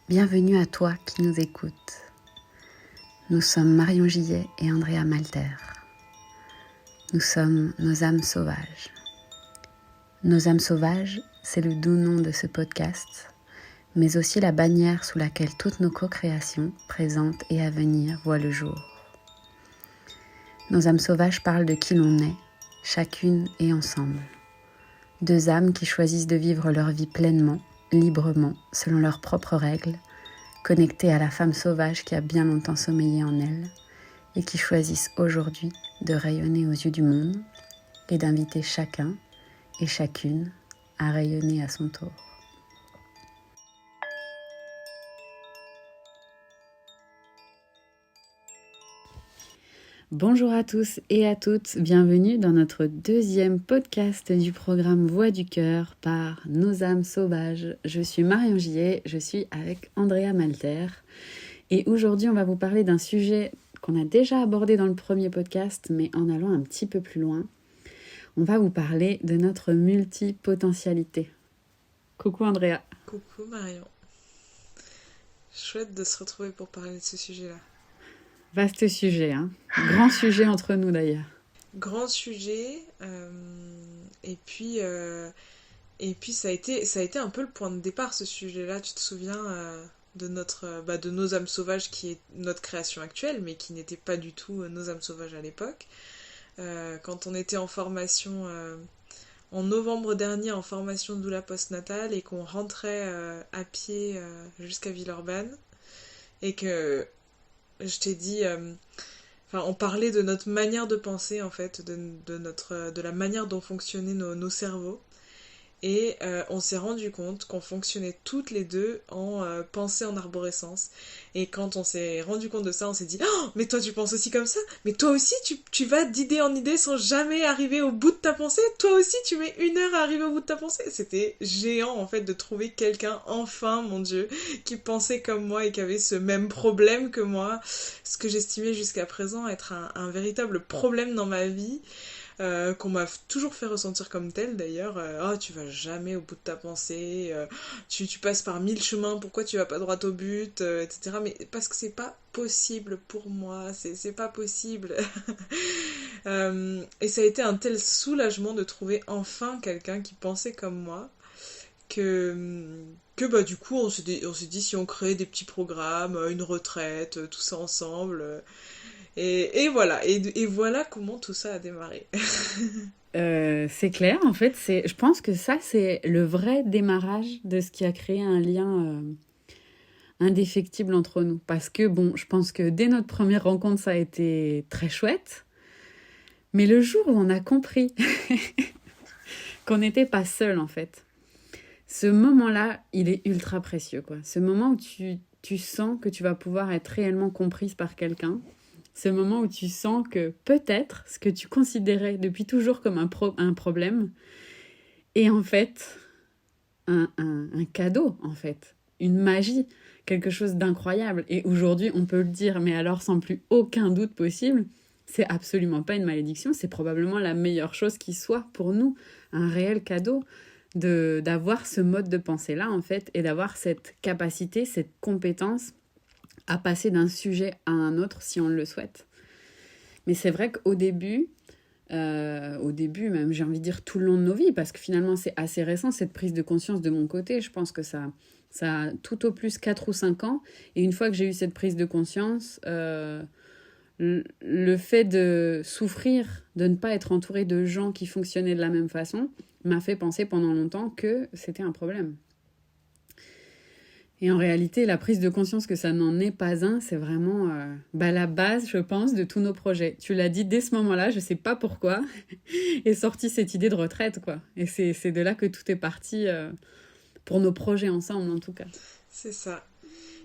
Bienvenue à toi qui nous écoutes. Nous sommes Marion Gillet et Andrea Malter. Nous sommes nos âmes sauvages. Nos âmes sauvages, c'est le doux nom de ce podcast, mais aussi la bannière sous laquelle toutes nos co-créations, présentes et à venir, voient le jour. Nos âmes sauvages parlent de qui l'on est, chacune et ensemble. Deux âmes qui choisissent de vivre leur vie pleinement, librement, selon leurs propres règles, connectées à la femme sauvage qui a bien longtemps sommeillé en elles et qui choisissent aujourd'hui de rayonner aux yeux du monde et d'inviter chacun et chacune à rayonner à son tour. Bonjour à tous et à toutes, bienvenue dans notre deuxième podcast du programme Voix du Cœur par Nos âmes sauvages. Je suis Marion Gillet, je suis avec Andrea Malter et aujourd'hui on va vous parler d'un sujet qu'on a déjà abordé dans le premier podcast mais en allant un petit peu plus loin. On va vous parler de notre multipotentialité. Coucou Andrea. Coucou Marion. Chouette de se retrouver pour parler de ce sujet-là. Vaste sujet, hein. Grand sujet entre nous d'ailleurs. Grand sujet, et puis ça a été un peu le point de départ ce sujet-là. Tu te souviens de Nos âmes sauvages qui est notre création actuelle, mais qui n'était pas du tout Nos âmes sauvages à l'époque. Quand on était en formation en novembre dernier en formation doula postnatale et qu'on rentrait à pied jusqu'à Villeurbanne et que je t'ai dit, on parlait de notre manière de penser en fait, de la manière dont fonctionnaient nos cerveaux. Et on s'est rendu compte qu'on fonctionnait toutes les deux en pensée en arborescence. Et quand on s'est rendu compte de ça, on s'est dit « Oh, mais toi tu penses aussi comme ça? Mais toi aussi tu vas d'idée en idée sans jamais arriver au bout de ta pensée? Toi aussi tu mets 1 heure à arriver au bout de ta pensée ?» C'était géant en fait de trouver quelqu'un, enfin mon Dieu, qui pensait comme moi et qui avait ce même problème que moi. Ce que j'estimais jusqu'à présent être un véritable problème dans ma vie. Qu'on m'a toujours fait ressentir comme tel d'ailleurs. Oh, tu vas jamais au bout de ta pensée, tu passes par 1000 chemins, pourquoi tu vas pas droit au but, etc. Mais parce que c'est pas possible pour moi, c'est pas possible. Et ça a été un tel soulagement de trouver enfin quelqu'un qui pensait comme moi que bah du coup on s'est dit si on créait des petits programmes, une retraite, tout ça ensemble. Et voilà, et voilà comment tout ça a démarré. C'est clair, en fait, je pense que ça, c'est le vrai démarrage de ce qui a créé un lien indéfectible entre nous. Parce que, bon, je pense que dès notre première rencontre, ça a été très chouette. Mais le jour où on a compris qu'on n'était pas seul, en fait, ce moment-là, il est ultra précieux, quoi. Ce moment où tu sens que tu vas pouvoir être réellement comprise par quelqu'un. Ce moment où tu sens que peut-être ce que tu considérais depuis toujours comme un problème est en fait un cadeau, en fait, une magie, quelque chose d'incroyable. Et aujourd'hui, on peut le dire, mais alors sans plus aucun doute possible, c'est absolument pas une malédiction, c'est probablement la meilleure chose qui soit pour nous, un réel cadeau d'avoir ce mode de pensée-là, en fait, et d'avoir cette capacité, cette compétence à passer d'un sujet à un autre si on le souhaite. Mais c'est vrai qu'au début, même j'ai envie de dire tout le long de nos vies, parce que finalement c'est assez récent cette prise de conscience de mon côté, je pense que ça a tout au plus 4 ou 5 ans, et une fois que j'ai eu cette prise de conscience, le fait de souffrir, de ne pas être entouré de gens qui fonctionnaient de la même façon, m'a fait penser pendant longtemps que c'était un problème. Et en réalité, la prise de conscience que ça n'en est pas un, c'est vraiment la base, je pense, de tous nos projets. Tu l'as dit dès ce moment-là, je ne sais pas pourquoi, est sortie cette idée de retraite, quoi. Et c'est de là que tout est parti pour nos projets ensemble, en tout cas. C'est ça.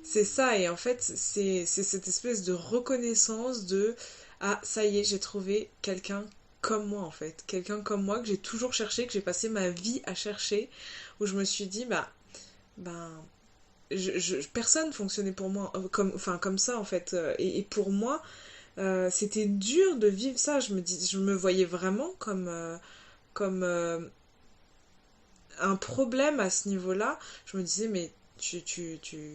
C'est ça, et en fait, c'est cette espèce de reconnaissance de ah, ça y est, j'ai trouvé quelqu'un comme moi, en fait. Quelqu'un comme moi que j'ai toujours cherché, que j'ai passé ma vie à chercher, où je me suis dit, personne fonctionnait pour moi comme ça, en fait. Et pour moi, c'était dur de vivre ça. Je me voyais vraiment comme un problème à ce niveau-là. Je me disais, mais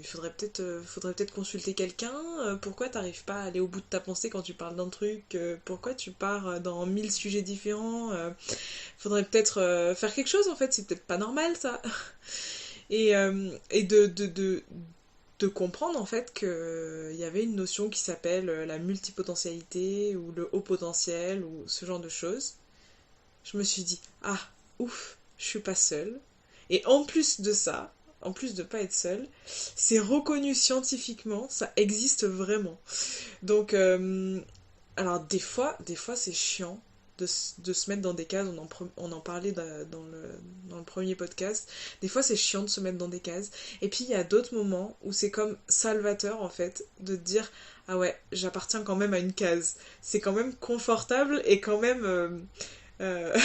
faudrait peut-être consulter quelqu'un. Pourquoi t'arrives pas à aller au bout de ta pensée quand tu parles d'un truc? Pourquoi tu pars dans 1000 sujets différents? Faudrait peut-être faire quelque chose en fait, c'est peut-être pas normal ça. Et de comprendre en fait qu'il y avait une notion qui s'appelle la multipotentialité ou le haut potentiel ou ce genre de choses. Je me suis dit, ah, ouf, je suis pas seule. Et en plus de ça, en plus de pas être seule, c'est reconnu scientifiquement, ça existe vraiment. Donc, alors des fois c'est chiant de se mettre dans des cases, on en parlait dans le premier podcast, des fois c'est chiant de se mettre dans des cases, et puis il y a d'autres moments où c'est comme salvateur en fait, de te dire, ah ouais, j'appartiens quand même à une case, c'est quand même confortable et quand même... euh,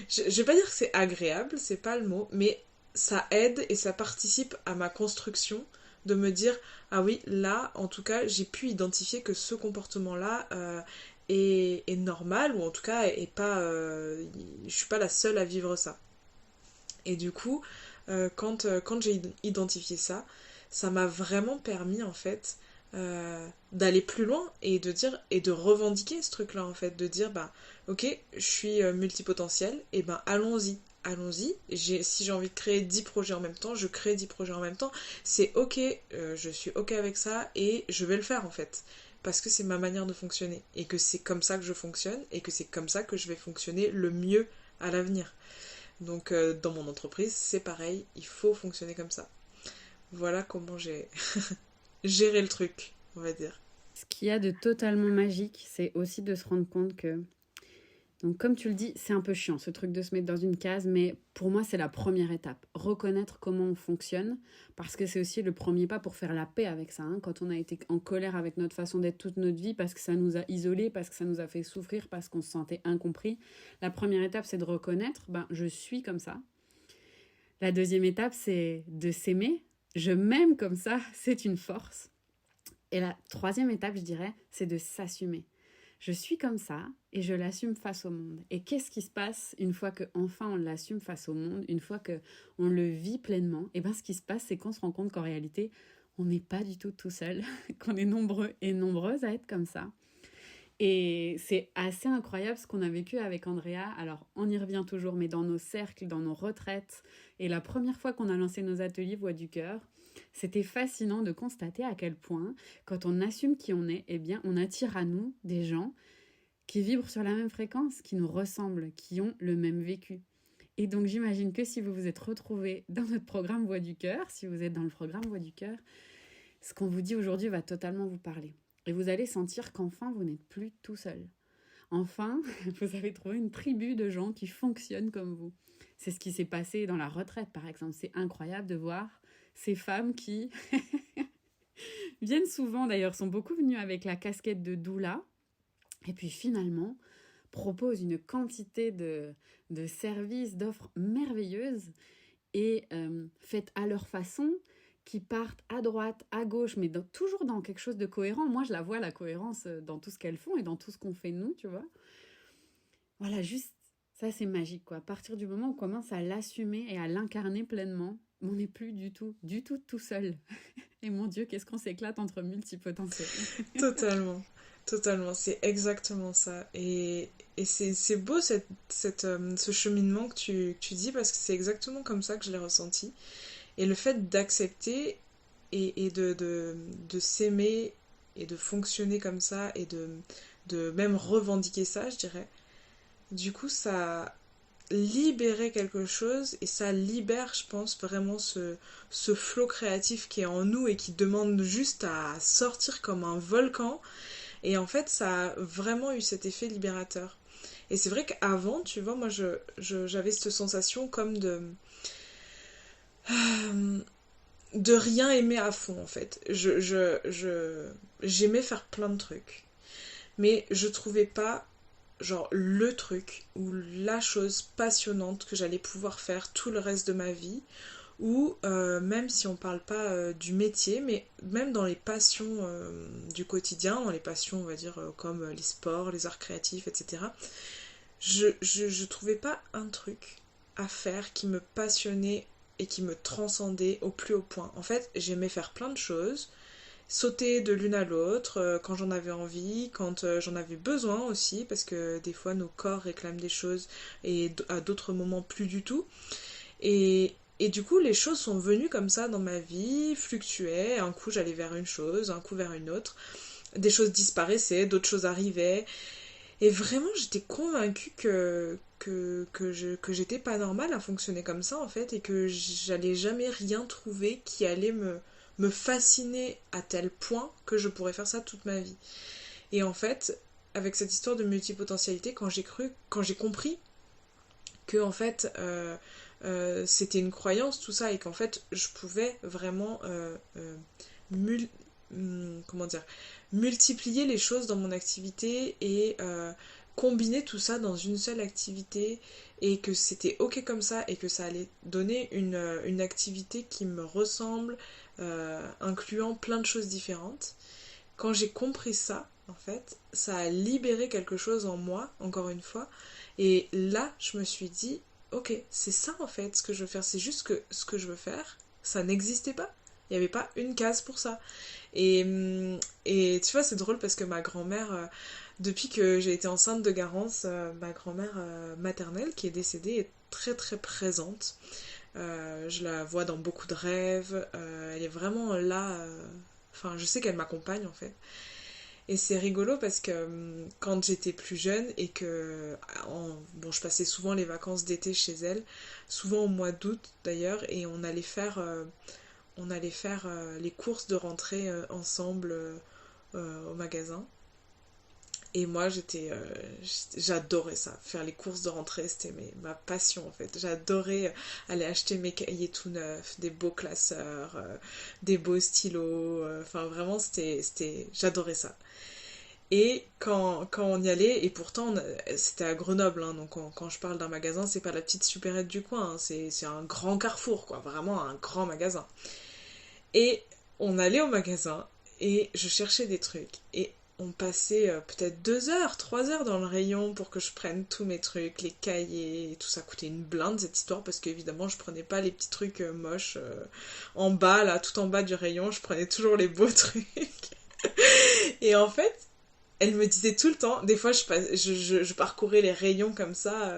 je vais pas dire que c'est agréable, c'est pas le mot, mais ça aide et ça participe à ma construction de me dire ah oui, là, en tout cas, j'ai pu identifier que ce comportement-là est normal, ou en tout cas, est pas, je suis pas la seule à vivre ça. Et du coup, quand j'ai identifié ça, ça m'a vraiment permis, en fait, d'aller plus loin et de dire, et de revendiquer ce truc-là, en fait, de dire, bah, ok, je suis multipotentiel, et ben allons-y. Allons-y, si j'ai envie de créer 10 projets en même temps, je crée 10 projets en même temps. C'est ok, je suis ok avec ça et je vais le faire en fait. Parce que c'est ma manière de fonctionner. Et que c'est comme ça que je fonctionne et que c'est comme ça que je vais fonctionner le mieux à l'avenir. Donc dans mon entreprise, c'est pareil, il faut fonctionner comme ça. Voilà comment j'ai géré le truc, on va dire. Ce qu'il y a de totalement magique, c'est aussi de se rendre compte que donc, comme tu le dis, c'est un peu chiant ce truc de se mettre dans une case, mais pour moi, c'est la première étape. Reconnaître comment on fonctionne, parce que c'est aussi le premier pas pour faire la paix avec ça. Hein. Quand on a été en colère avec notre façon d'être toute notre vie, parce que ça nous a isolés, parce que ça nous a fait souffrir, parce qu'on se sentait incompris, la première étape, c'est de reconnaître, ben, je suis comme ça. La deuxième étape, c'est de s'aimer. Je m'aime comme ça, c'est une force. Et la troisième étape, je dirais, c'est de s'assumer. Je suis comme ça et je l'assume face au monde. Et qu'est-ce qui se passe une fois que enfin on l'assume face au monde, une fois que on le vit pleinement? Et bien ce qui se passe, c'est qu'on se rend compte qu'en réalité, on n'est pas du tout seul, qu'on est nombreux et nombreuses à être comme ça. Et c'est assez incroyable ce qu'on a vécu avec Andrea. Alors, on y revient toujours, mais dans nos cercles, dans nos retraites. Et la première fois qu'on a lancé nos ateliers Voix du Cœur, c'était fascinant de constater à quel point, quand on assume qui on est, eh bien, on attire à nous des gens qui vibrent sur la même fréquence, qui nous ressemblent, qui ont le même vécu. Et donc, j'imagine que si vous vous êtes retrouvés dans notre programme Voix du Cœur, si vous êtes dans le programme Voix du Cœur, ce qu'on vous dit aujourd'hui va totalement vous parler. Et vous allez sentir qu'enfin, vous n'êtes plus tout seul. Enfin, vous avez trouvé une tribu de gens qui fonctionnent comme vous. C'est ce qui s'est passé dans la retraite, par exemple. C'est incroyable de voir ces femmes qui viennent souvent, d'ailleurs, sont beaucoup venues avec la casquette de doula, et puis finalement proposent une quantité de services, d'offres merveilleuses, et faites à leur façon, qui partent à droite, à gauche, mais toujours dans quelque chose de cohérent. Moi, je la vois, la cohérence, dans tout ce qu'elles font et dans tout ce qu'on fait nous, tu vois. Voilà, juste, ça c'est magique, quoi. À partir du moment où on commence à l'assumer et à l'incarner pleinement, on n'est plus du tout seul. Et mon Dieu, qu'est-ce qu'on s'éclate entre multipotentiels. Totalement, totalement, c'est exactement ça. Et c'est beau ce cheminement que tu dis, parce que c'est exactement comme ça que je l'ai ressenti. Et le fait d'accepter et de s'aimer et de fonctionner comme ça et de même revendiquer ça, je dirais, du coup, ça libérait quelque chose et ça libère, je pense, vraiment ce flot créatif qui est en nous et qui demande juste à sortir comme un volcan. Et en fait, ça a vraiment eu cet effet libérateur. Et c'est vrai qu'avant, tu vois, moi, j'avais cette sensation comme de rien aimer à fond, en fait. J'aimais faire plein de trucs. Mais je trouvais pas, genre, le truc ou la chose passionnante que j'allais pouvoir faire tout le reste de ma vie. Ou même si on parle pas du métier, mais même dans les passions du quotidien, dans les passions, on va dire, comme les sports, les arts créatifs, etc. Je trouvais pas un truc à faire qui me passionnait et qui me transcendait au plus haut point. En fait, j'aimais faire plein de choses, sauter de l'une à l'autre quand j'en avais envie, quand j'en avais besoin aussi, parce que des fois nos corps réclament des choses et à d'autres moments plus du tout. Et du coup, les choses sont venues comme ça dans ma vie, fluctuaient. Un coup, j'allais vers une chose, un coup vers une autre. Des choses disparaissaient, d'autres choses arrivaient. Et vraiment, j'étais convaincue que j'étais pas normale à fonctionner comme ça, en fait, et que j'allais jamais rien trouver qui allait me fasciner à tel point que je pourrais faire ça toute ma vie. Et en fait, avec cette histoire de multipotentialité, quand j'ai compris que, en fait, c'était une croyance, tout ça, et qu'en fait, je pouvais vraiment mul- comment dire, multiplier les choses dans mon activité et combiner tout ça dans une seule activité et que c'était ok comme ça et que ça allait donner une activité qui me ressemble, incluant plein de choses différentes. Quand j'ai compris ça, en fait, ça a libéré quelque chose en moi, encore une fois, et là, je me suis dit, ok, c'est ça en fait ce que je veux faire, c'est juste que ce que je veux faire, ça n'existait pas. Il n'y avait pas une case pour ça. Et tu vois, c'est drôle parce que ma grand-mère, depuis que j'ai été enceinte de Garance, ma grand-mère maternelle qui est décédée est très très présente. Je la vois dans beaucoup de rêves. Elle est vraiment là. Enfin, je sais qu'elle m'accompagne en fait. Et c'est rigolo parce que quand j'étais plus jeune et que bon, je passais souvent les vacances d'été chez elle, souvent au mois d'août d'ailleurs, et on allait faire les courses de rentrée ensemble au magasin. Et moi, j'adorais ça. Faire les courses de rentrée, c'était ma passion en fait. J'adorais aller acheter mes cahiers tout neufs, des beaux classeurs, des beaux stylos. Enfin, vraiment, j'adorais ça. Et quand on y allait, et pourtant c'était à Grenoble, hein, donc quand je parle d'un magasin, c'est pas la petite supérette du coin, hein, c'est un grand carrefour, quoi, vraiment un grand magasin. Et on allait au magasin et je cherchais des trucs. Et on passait peut-être 2 heures, 3 heures dans le rayon pour que je prenne tous mes trucs, les cahiers, et tout ça coûtait une blinde cette histoire parce qu'évidemment je prenais pas les petits trucs moches en bas, là, tout en bas du rayon, je prenais toujours les beaux trucs. Et en fait, elle me disait tout le temps, des fois je parcourais les rayons comme ça,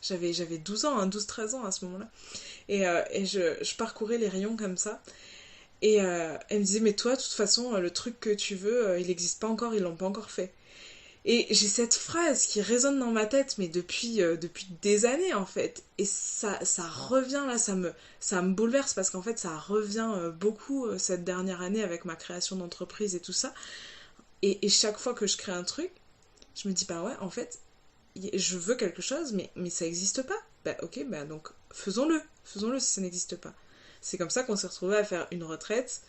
j'avais 12 ans, hein, 12-13 ans à ce moment-là, et je parcourais les rayons comme ça, et elle me disait, mais toi, de toute façon, le truc que tu veux, il n'existe pas encore, ils l'ont pas encore fait. Et j'ai cette phrase qui résonne dans ma tête, mais depuis des années en fait. Et ça revient là, ça me bouleverse parce qu'en fait ça revient beaucoup cette dernière année avec ma création d'entreprise et tout ça. Et chaque fois que je crée un truc, je me dis, bah ouais, en fait, je veux quelque chose, mais ça n'existe pas. Bah ok, bah donc faisons-le si ça n'existe pas. C'est comme ça qu'on s'est retrouvé à faire une retraite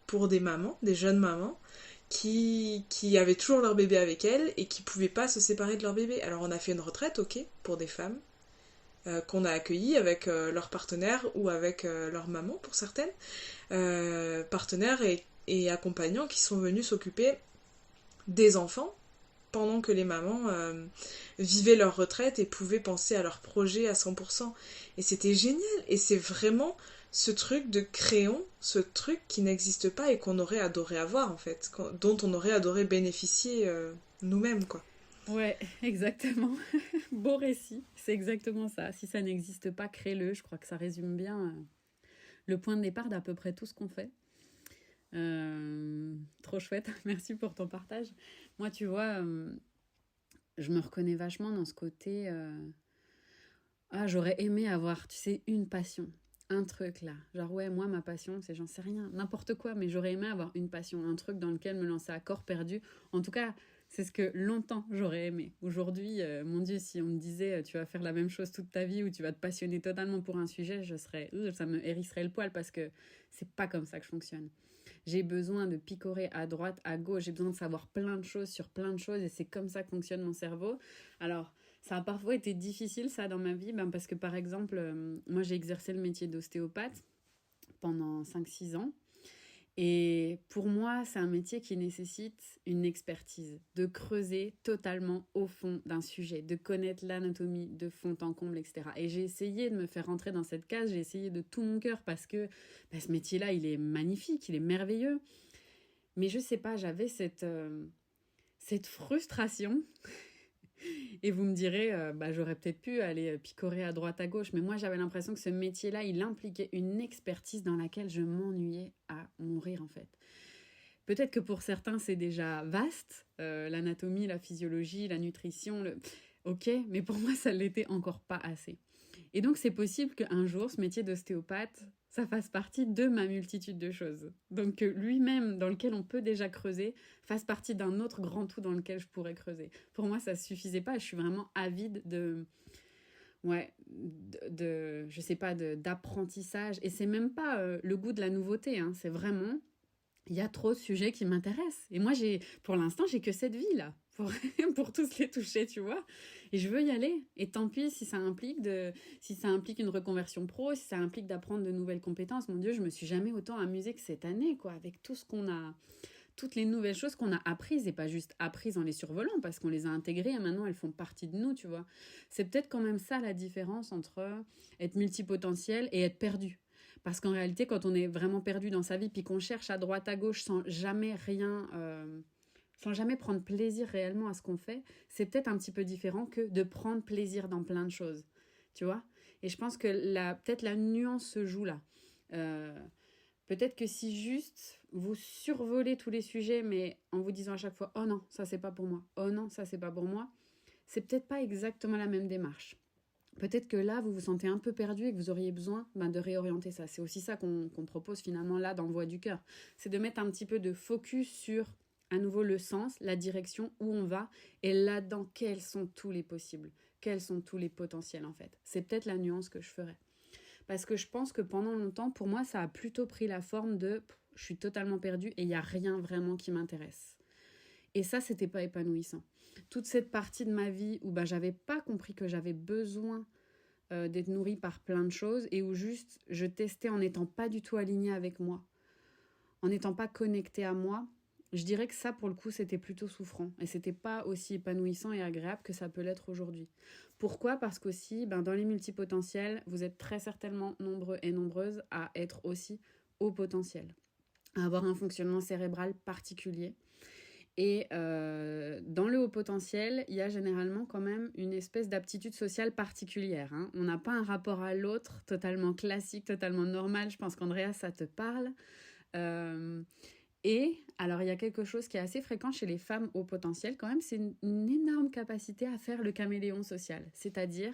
pour des mamans, des jeunes mamans, qui avaient toujours leur bébé avec elles et qui pouvaient pas se séparer de leur bébé. Alors on a fait une retraite, ok, pour des femmes, qu'on a accueillies avec leur partenaire ou avec leur maman pour certaines, partenaires et accompagnants qui sont venus s'occuper des enfants pendant que les mamans vivaient leur retraite et pouvaient penser à leur projet à 100%. Et c'était génial. Et c'est vraiment ce truc de créon, ce truc qui n'existe pas et qu'on aurait adoré avoir, en fait, dont on aurait adoré bénéficier nous-mêmes, quoi. Ouais, exactement. Beau récit, c'est exactement ça. Si ça n'existe pas, crée-le. Je crois que ça résume bien le point de départ d'à peu près tout ce qu'on fait. Trop chouette, merci pour ton partage. Moi, tu vois, je me reconnais vachement dans ce côté. Ah, j'aurais aimé avoir, tu sais, une passion, un truc là. Genre, ouais, moi, ma passion, c'est j'en sais rien, n'importe quoi, mais j'aurais aimé avoir une passion, un truc dans lequel me lancer à corps perdu. En tout cas, c'est ce que longtemps j'aurais aimé. Aujourd'hui, mon Dieu, si on me disait tu vas faire la même chose toute ta vie ou tu vas te passionner totalement pour un sujet, ça me hérisserait le poil parce que c'est pas comme ça que je fonctionne. J'ai besoin de picorer à droite, à gauche, j'ai besoin de savoir plein de choses sur plein de choses et c'est comme ça que fonctionne mon cerveau. Alors, ça a parfois été difficile ça dans ma vie parce que par exemple, moi j'ai exercé le métier d'ostéopathe pendant 5-6 ans Et pour moi, c'est un métier qui nécessite une expertise, de creuser totalement au fond d'un sujet, de connaître l'anatomie de fond en comble, etc. Et j'ai essayé de me faire rentrer dans cette case, j'ai essayé de tout mon cœur parce que ce métier-là, il est magnifique, il est merveilleux. Mais je sais pas, j'avais cette frustration. Et vous me direz, j'aurais peut-être pu aller picorer à droite à gauche, mais moi j'avais l'impression que ce métier-là, il impliquait une expertise dans laquelle je m'ennuyais à mourir en fait. Peut-être que pour certains c'est déjà vaste, l'anatomie, la physiologie, la nutrition, ok, mais pour moi ça l'était encore pas assez. Et donc c'est possible qu'un jour ce métier d'ostéopathe, ça fasse partie de ma multitude de choses. Donc lui-même, dans lequel on peut déjà creuser, fasse partie d'un autre grand tout dans lequel je pourrais creuser. Pour moi, ça suffisait pas. Je suis vraiment avide je sais pas, d'apprentissage. Et c'est même pas le goût de la nouveauté. Hein. C'est vraiment, il y a trop de sujets qui m'intéressent. Et moi, pour l'instant, j'ai que cette vie là. Pour tous les toucher, tu vois. Et je veux y aller. Et tant pis si ça implique une reconversion pro, si ça implique d'apprendre de nouvelles compétences. Mon Dieu, je me suis jamais autant amusée que cette année, quoi, avec tout ce qu'on a, toutes les nouvelles choses qu'on a apprises et pas juste apprises en les survolant parce qu'on les a intégrées et maintenant elles font partie de nous, tu vois. C'est peut-être quand même ça la différence entre être multipotentiel et être perdu. Parce qu'en réalité, quand on est vraiment perdu dans sa vie puis qu'on cherche à droite à gauche sans jamais sans jamais prendre plaisir réellement à ce qu'on fait, c'est peut-être un petit peu différent que de prendre plaisir dans plein de choses, tu vois. Et je pense que peut-être la nuance se joue là. Peut-être que si juste vous survolez tous les sujets, mais en vous disant à chaque fois « Oh non, ça c'est pas pour moi. Oh non, ça c'est pas pour moi », c'est peut-être pas exactement la même démarche. Peut-être que là, vous vous sentez un peu perdu et que vous auriez besoin de réorienter ça. C'est aussi ça qu'on propose finalement là dans Voix du Cœur. C'est de mettre un petit peu de focus sur à nouveau le sens, la direction, où on va, et là-dedans, quels sont tous les possibles, quels sont tous les potentiels en fait. C'est peut-être la nuance que je ferais. Parce que je pense que pendant longtemps, pour moi, ça a plutôt pris la forme de je suis totalement perdue et il n'y a rien vraiment qui m'intéresse. Et ça, c'était pas épanouissant. Toute cette partie de ma vie où j'avais pas compris que j'avais besoin d'être nourrie par plein de choses et où juste je testais en n'étant pas du tout alignée avec moi, en n'étant pas connectée à moi, je dirais que ça, pour le coup, c'était plutôt souffrant. Et c'était pas aussi épanouissant et agréable que ça peut l'être aujourd'hui. Pourquoi ? Parce qu'aussi, dans les multipotentiels, vous êtes très certainement nombreux et nombreuses à être aussi haut potentiel, à avoir un fonctionnement cérébral particulier. Et dans le haut potentiel, il y a généralement quand même une espèce d'aptitude sociale particulière. Hein. On n'a pas un rapport à l'autre totalement classique, totalement normal. Je pense qu'Andrea, ça te parle. Et alors, il y a quelque chose qui est assez fréquent chez les femmes au potentiel, quand même, c'est une énorme capacité à faire le caméléon social. C'est-à-dire,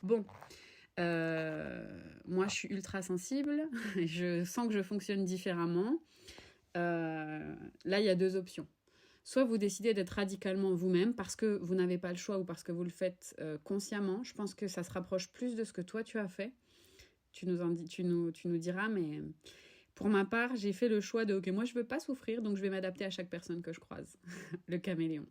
moi, je suis ultra sensible, je sens que je fonctionne différemment. Là, il y a deux options. Soit vous décidez d'être radicalement vous-même parce que vous n'avez pas le choix ou parce que vous le faites consciemment. Je pense que ça se rapproche plus de ce que toi, tu as fait. Tu nous diras, mais... Pour ma part, j'ai fait le choix de « Ok, moi, je veux pas souffrir, donc je vais m'adapter à chaque personne que je croise. » Le caméléon.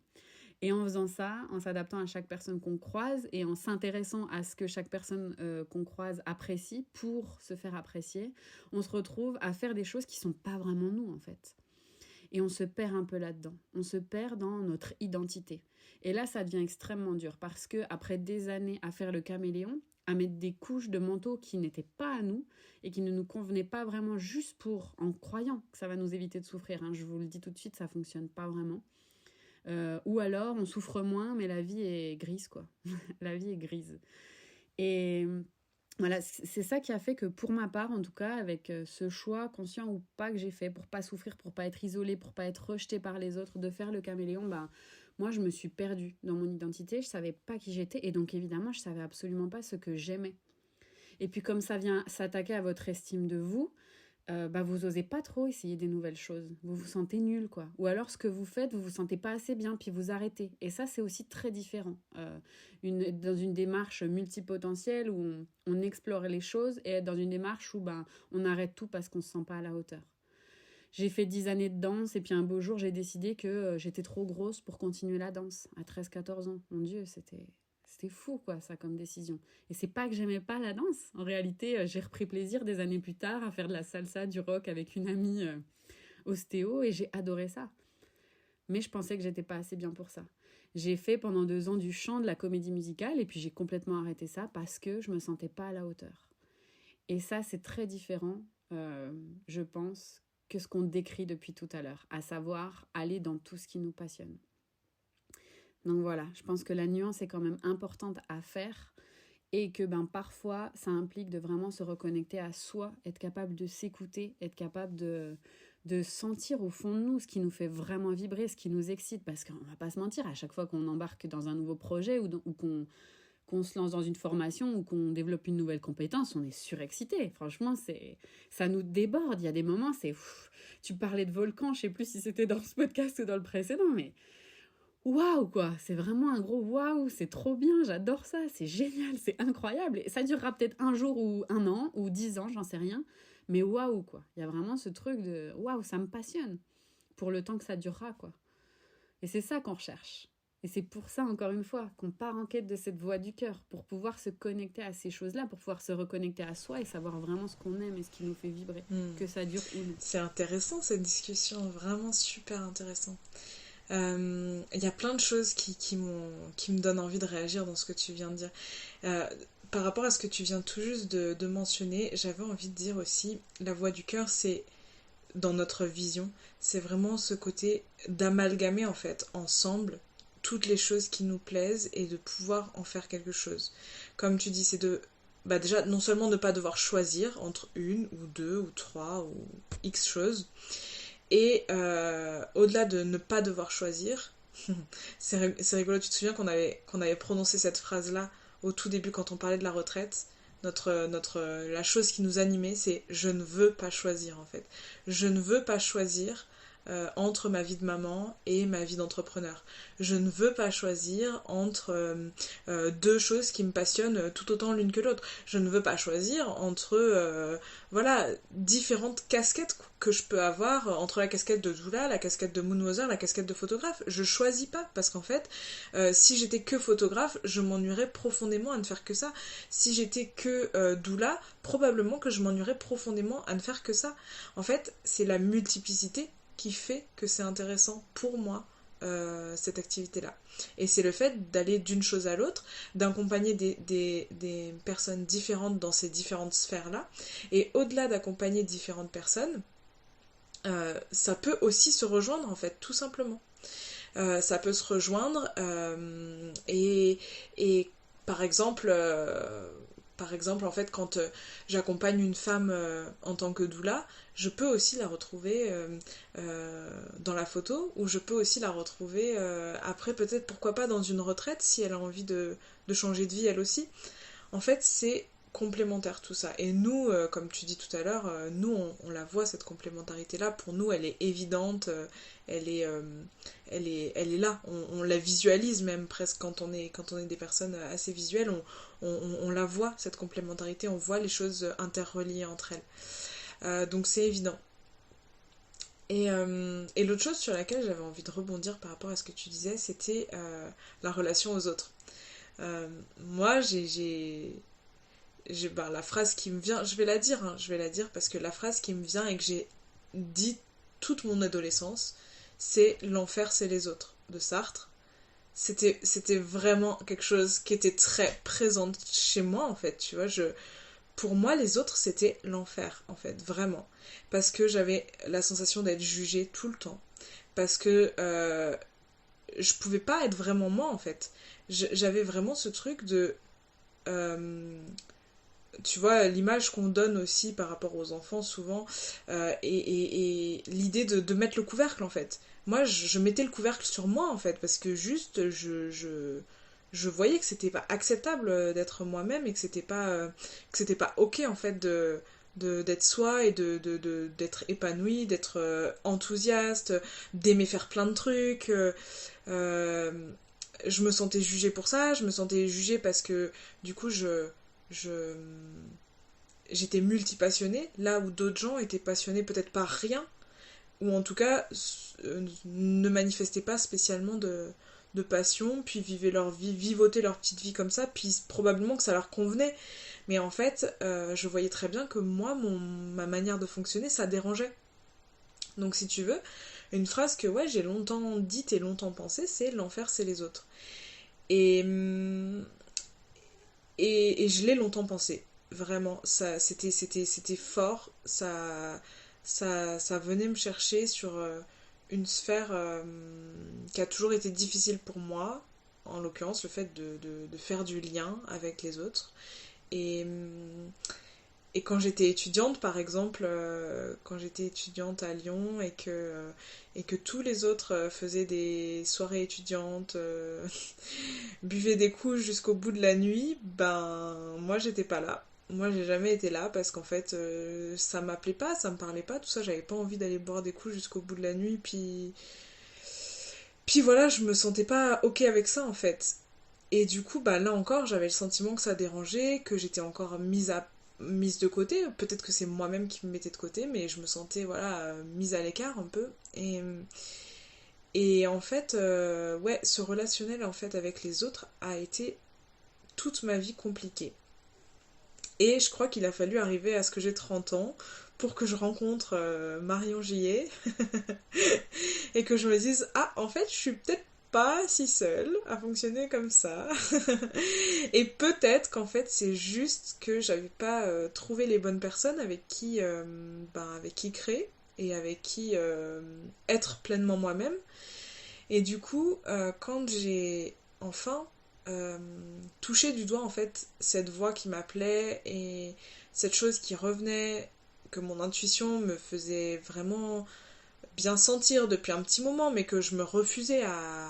Et en faisant ça, en s'adaptant à chaque personne qu'on croise et en s'intéressant à ce que chaque personne qu'on croise apprécie pour se faire apprécier, on se retrouve à faire des choses qui sont pas vraiment nous, en fait. Et on se perd un peu là-dedans. On se perd dans notre identité. Et là, ça devient extrêmement dur parce que après des années à faire le caméléon, à mettre des couches de manteau qui n'étaient pas à nous et qui ne nous convenaient pas vraiment juste en croyant que ça va nous éviter de souffrir. Hein. Je vous le dis tout de suite, ça fonctionne pas vraiment. Ou alors, on souffre moins, mais la vie est grise, quoi. La vie est grise. Et voilà, c'est ça qui a fait que pour ma part, en tout cas, avec ce choix conscient ou pas que j'ai fait pour pas souffrir, pour pas être isolée, pour pas être rejetée par les autres, de faire le caméléon, moi je me suis perdue dans mon identité, je savais pas qui j'étais et donc évidemment je savais absolument pas ce que j'aimais. Et puis comme ça vient s'attaquer à votre estime de vous, vous osez pas trop essayer des nouvelles choses. Vous vous sentez nul, quoi. Ou alors, ce que vous faites, vous vous sentez pas assez bien, puis vous arrêtez. Et ça, c'est aussi très différent. Dans une démarche multipotentielle où on explore les choses et dans une démarche où on arrête tout parce qu'on se sent pas à la hauteur. J'ai fait 10 années de danse et puis un beau jour, j'ai décidé que j'étais trop grosse pour continuer la danse à 13-14 ans. Mon Dieu, c'était fou, quoi, ça, comme décision. Et c'est pas que j'aimais pas la danse. En réalité, j'ai repris plaisir des années plus tard à faire de la salsa, du rock avec une amie ostéo et j'ai adoré ça. Mais je pensais que j'étais pas assez bien pour ça. J'ai fait pendant 2 ans du chant, de la comédie musicale, et puis j'ai complètement arrêté ça parce que je me sentais pas à la hauteur. Et ça, c'est très différent, je pense, que ce qu'on décrit depuis tout à l'heure, à savoir aller dans tout ce qui nous passionne. Donc voilà, je pense que la nuance est quand même importante à faire et que parfois, ça implique de vraiment se reconnecter à soi, être capable de s'écouter, être capable de sentir au fond de nous ce qui nous fait vraiment vibrer, ce qui nous excite. Parce qu'on va pas se mentir, à chaque fois qu'on embarque dans un nouveau projet ou qu'on se lance dans une formation ou qu'on développe une nouvelle compétence, on est surexcité. Franchement, ça nous déborde. Il y a des moments, tu parlais de volcan, je sais plus si c'était dans ce podcast ou dans le précédent, mais waouh, quoi, c'est vraiment un gros waouh, c'est trop bien, j'adore ça, c'est génial, c'est incroyable. Et ça durera peut-être un jour ou un an ou 10 ans, j'en sais rien, mais waouh, quoi. Il y a vraiment ce truc de waouh, ça me passionne pour le temps que ça durera, quoi. Et c'est ça qu'on recherche. Et c'est pour ça, encore une fois, qu'on part en quête de cette voix du cœur, pour pouvoir se connecter à ces choses-là, pour pouvoir se reconnecter à soi et savoir vraiment ce qu'on aime et ce qui nous fait vibrer, que ça dure ou non. C'est intéressant cette discussion, vraiment super intéressant. Il y a plein de choses qui me donnent envie de réagir dans ce que tu viens de dire. Par rapport à ce que tu viens tout juste de mentionner, j'avais envie de dire aussi, la voix du cœur, c'est dans notre vision, c'est vraiment ce côté d'amalgamer en fait ensemble toutes les choses qui nous plaisent et de pouvoir en faire quelque chose. Comme tu dis, c'est de déjà non seulement ne pas devoir choisir entre une ou deux ou trois ou X choses, et au-delà de ne pas devoir choisir, c'est rigolo, tu te souviens qu'on avait prononcé cette phrase-là au tout début quand on parlait de la retraite. La chose qui nous animait, c'est je ne veux pas choisir en fait. Je ne veux pas choisir entre ma vie de maman et ma vie d'entrepreneur. Je ne veux pas choisir entre deux choses qui me passionnent tout autant l'une que l'autre. Je ne veux pas choisir entre différentes casquettes que je peux avoir, entre la casquette de doula, la casquette de moonwozer, la casquette de photographe. Je choisis pas parce qu'en fait, si j'étais que photographe, je m'ennuierais profondément à ne faire que ça. Si j'étais que doula, probablement que je m'ennuierais profondément à ne faire que ça. En fait, c'est la multiplicité qui fait que c'est intéressant pour moi cette activité-là. Et c'est le fait d'aller d'une chose à l'autre, d'accompagner des personnes différentes dans ces différentes sphères-là. Et au-delà d'accompagner différentes personnes, ça peut aussi se rejoindre en fait, tout simplement. Ça peut se rejoindre et par exemple, en fait, quand j'accompagne une femme en tant que doula, je peux aussi la retrouver dans la photo, ou je peux aussi la retrouver après, peut-être, pourquoi pas, dans une retraite, si elle a envie de changer de vie, elle aussi. En fait, c'est complémentaire tout ça. Et nous, comme tu dis tout à l'heure, nous, on la voit, cette complémentarité-là. Pour nous, elle est évidente, elle est là. On la visualise même presque quand on est des personnes assez visuelles. On la voit, cette complémentarité. On voit les choses interreliées entre elles. Donc c'est évident. Et l'autre chose sur laquelle j'avais envie de rebondir par rapport à ce que tu disais, c'était la relation aux autres. Moi, la phrase qui me vient, je vais la dire parce que la phrase qui me vient et que j'ai dit toute mon adolescence, c'est l'enfer c'est les autres de Sartre. C'était vraiment quelque chose qui était très présent chez moi en fait, tu vois, pour moi les autres c'était l'enfer en fait, vraiment, parce que j'avais la sensation d'être jugée tout le temps, parce que je pouvais pas être vraiment moi en fait. J'avais vraiment ce truc de tu vois, l'image qu'on donne aussi par rapport aux enfants souvent, et l'idée de mettre le couvercle en fait. Moi, je mettais le couvercle sur moi en fait, parce que juste, je voyais que c'était pas acceptable d'être moi-même et que c'était pas ok en fait d'être soi et d'être épanoui, d'être enthousiaste, d'aimer faire plein de trucs. Je me sentais jugée pour ça, je me sentais jugée parce que du coup j'étais multipassionnée, là où d'autres gens étaient passionnés peut-être par rien, ou en tout cas ne manifestaient pas spécialement de passion, puis vivaient leur vie, vivotaient leur petite vie comme ça, puis probablement que ça leur convenait. Mais en fait, je voyais très bien que moi, ma manière de fonctionner, ça dérangeait. Donc si tu veux, une phrase que ouais, j'ai longtemps dite et longtemps pensée, c'est l'enfer c'est les autres. Et, et je l'ai longtemps pensé. Vraiment, c'était fort. Ça venait me chercher sur une sphère qui a toujours été difficile pour moi. En l'occurrence, le fait de faire du lien avec les autres. Et, et quand j'étais étudiante, par exemple, quand j'étais étudiante à Lyon et que tous les autres faisaient des soirées étudiantes, buvaient des coups jusqu'au bout de la nuit, ben moi j'étais pas là. Moi j'ai jamais été là parce qu'en fait ça m'appelait pas, ça me parlait pas, tout ça, j'avais pas envie d'aller boire des coups jusqu'au bout de la nuit, puis voilà, je me sentais pas ok avec ça en fait. Et du coup, bah là encore, j'avais le sentiment que ça dérangeait, que j'étais encore mise de côté. Peut-être que c'est moi-même qui me mettais de côté, mais je me sentais voilà mise à l'écart un peu. Et en fait, ouais, ce relationnel en fait avec les autres a été toute ma vie compliquée. Et je crois qu'il a fallu arriver à ce que j'ai 30 ans pour que je rencontre Marion Gillet et que je me dise ah en fait je suis peut-être pas si seule à fonctionner comme ça. Et peut-être qu'en fait c'est juste que j'avais pas trouvé les bonnes personnes avec qui créer et avec qui être pleinement moi-même. Et du coup quand j'ai enfin euh, touché du doigt en fait cette voix qui m'appelait et cette chose qui revenait, que mon intuition me faisait vraiment bien sentir depuis un petit moment, mais que je me refusais à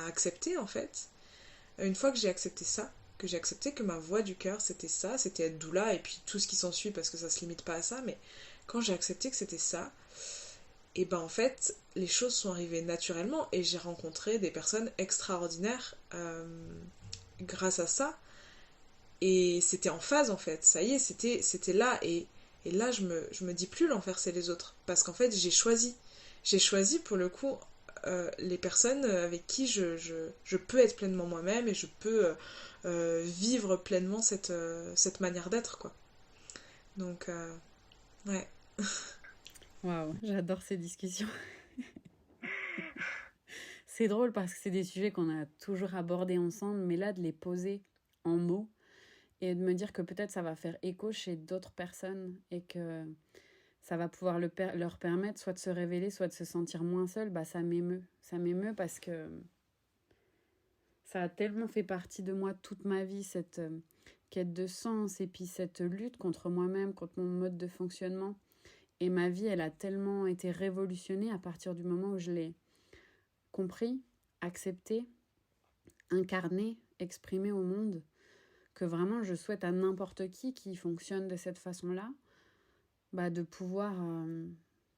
accepter en fait. Une fois que j'ai accepté ça, que j'ai accepté que ma voix du cœur c'était ça, c'était être doula et puis tout ce qui s'ensuit parce que ça se limite pas à ça, mais quand j'ai accepté que c'était ça, et ben en fait les choses sont arrivées naturellement et j'ai rencontré des personnes extraordinaires grâce à ça et c'était en phase en fait, ça y est, c'était là et là je me dis plus l'enfer c'est les autres parce qu'en fait j'ai choisi pour le coup les personnes avec qui je peux être pleinement moi-même et je peux vivre pleinement cette manière d'être quoi. Donc ouais. Waouh, j'adore ces discussions. C'est drôle parce que c'est des sujets qu'on a toujours abordés ensemble, mais là, de les poser en mots et de me dire que peut-être ça va faire écho chez d'autres personnes et que ça va pouvoir leur permettre soit de se révéler, soit de se sentir moins seul, bah ça m'émeut. Ça m'émeut parce que ça a tellement fait partie de moi toute ma vie, cette quête de sens et puis cette lutte contre moi-même, contre mon mode de fonctionnement. Et ma vie, elle a tellement été révolutionnée à partir du moment où je l'ai compris, accepté, incarné, exprimé au monde, que vraiment je souhaite à n'importe qui fonctionne de cette façon-là, bah, de pouvoir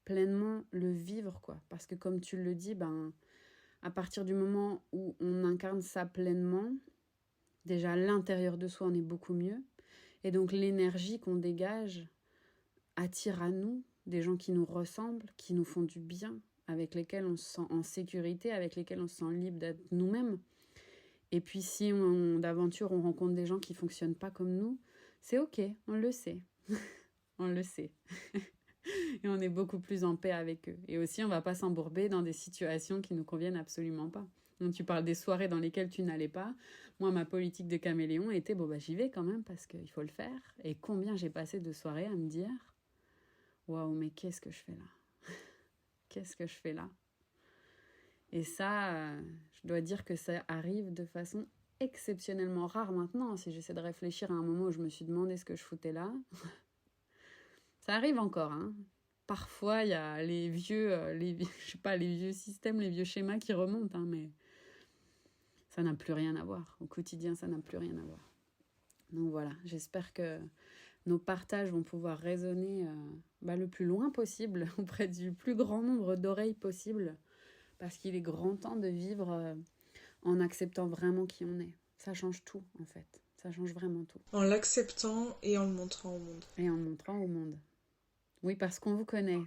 pleinement le vivre, quoi. Parce que comme tu le dis, ben, à partir du moment où on incarne ça pleinement, déjà à l'intérieur de soi, on est beaucoup mieux. Et donc l'énergie qu'on dégage attire à nous des gens qui nous ressemblent, qui nous font du bien, avec lesquels on se sent en sécurité, avec lesquels on se sent libre d'être nous-mêmes. Et puis si d'aventure on rencontre des gens qui ne fonctionnent pas comme nous, c'est ok, on le sait. On le sait. Et on est beaucoup plus en paix avec eux. Et aussi, on ne va pas s'embourber dans des situations qui ne nous conviennent absolument pas. Donc tu parles des soirées dans lesquelles tu n'allais pas. Moi, ma politique de caméléon était, bon, bah, j'y vais quand même parce qu'il faut le faire. Et combien j'ai passé de soirées à me dire, waouh, mais qu'est-ce que je fais là? Qu'est-ce que je fais là? Et ça, je dois dire que ça arrive de façon exceptionnellement rare maintenant. Si j'essaie de réfléchir à un moment où je me suis demandé ce que je foutais là, ça arrive encore, hein. Parfois, il y a les vieux, je sais pas, les vieux systèmes, les vieux schémas qui remontent, hein, mais ça n'a plus rien à voir. Au quotidien, ça n'a plus rien à voir. Donc voilà, j'espère que nos partages vont pouvoir résonner le plus loin possible, auprès du plus grand nombre d'oreilles possible, parce qu'il est grand temps de vivre en acceptant vraiment qui on est. Ça change tout, en fait. Ça change vraiment tout. En l'acceptant et en le montrant au monde. Et en le montrant au monde. Oui, parce qu'on vous connaît.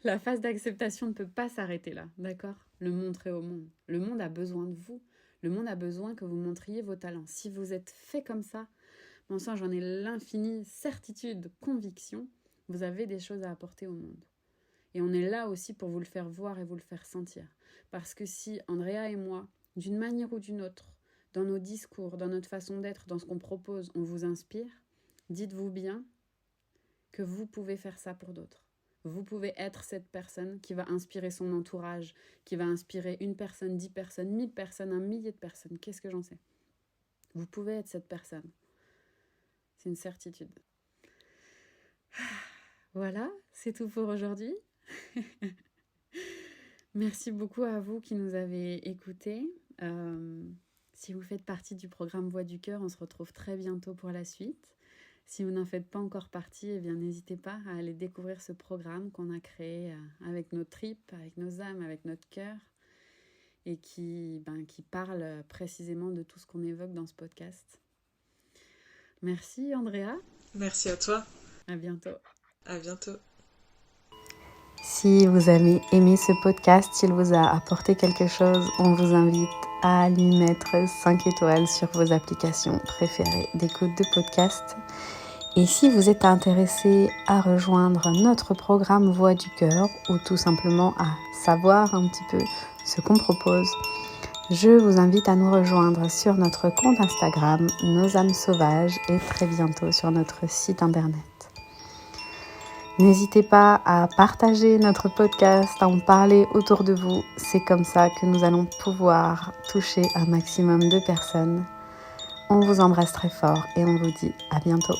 La phase d'acceptation ne peut pas s'arrêter là, d'accord? Le montrer au monde. Le monde a besoin de vous. Le monde a besoin que vous montriez vos talents. Si vous êtes fait comme ça, bon sang, j'en ai l'infinie certitude, conviction Vous avez des choses à apporter au monde. Et on est là aussi pour vous le faire voir et vous le faire sentir. Parce que si Andrea et moi, d'une manière ou d'une autre, dans nos discours, dans notre façon d'être, dans ce qu'on propose, on vous inspire, dites-vous bien que vous pouvez faire ça pour d'autres. Vous pouvez être cette personne qui va inspirer son entourage, qui va inspirer une personne, 10 personnes, 1000 personnes, un millier de personnes. Qu'est-ce que j'en sais ? Vous pouvez être cette personne. C'est une certitude. Voilà, c'est tout pour aujourd'hui. Merci beaucoup à vous qui nous avez écoutés. Si vous faites partie du programme Voix du Cœur, on se retrouve très bientôt pour la suite. Si vous n'en faites pas encore partie, eh bien, n'hésitez pas à aller découvrir ce programme qu'on a créé avec nos tripes, avec nos âmes, avec notre cœur, et qui parle précisément de tout ce qu'on évoque dans ce podcast. Merci Andrea. Merci à toi. À bientôt. À bientôt. Si vous avez aimé ce podcast, s'il vous a apporté quelque chose, on vous invite à lui mettre 5 étoiles sur vos applications préférées d'écoute de podcast. Et si vous êtes intéressé à rejoindre notre programme Voix du Cœur ou tout simplement à savoir un petit peu ce qu'on propose, je vous invite à nous rejoindre sur notre compte Instagram, Nos âmes sauvages, et très bientôt sur notre site internet. N'hésitez pas à partager notre podcast, à en parler autour de vous. C'est comme ça que nous allons pouvoir toucher un maximum de personnes. On vous embrasse très fort et on vous dit à bientôt.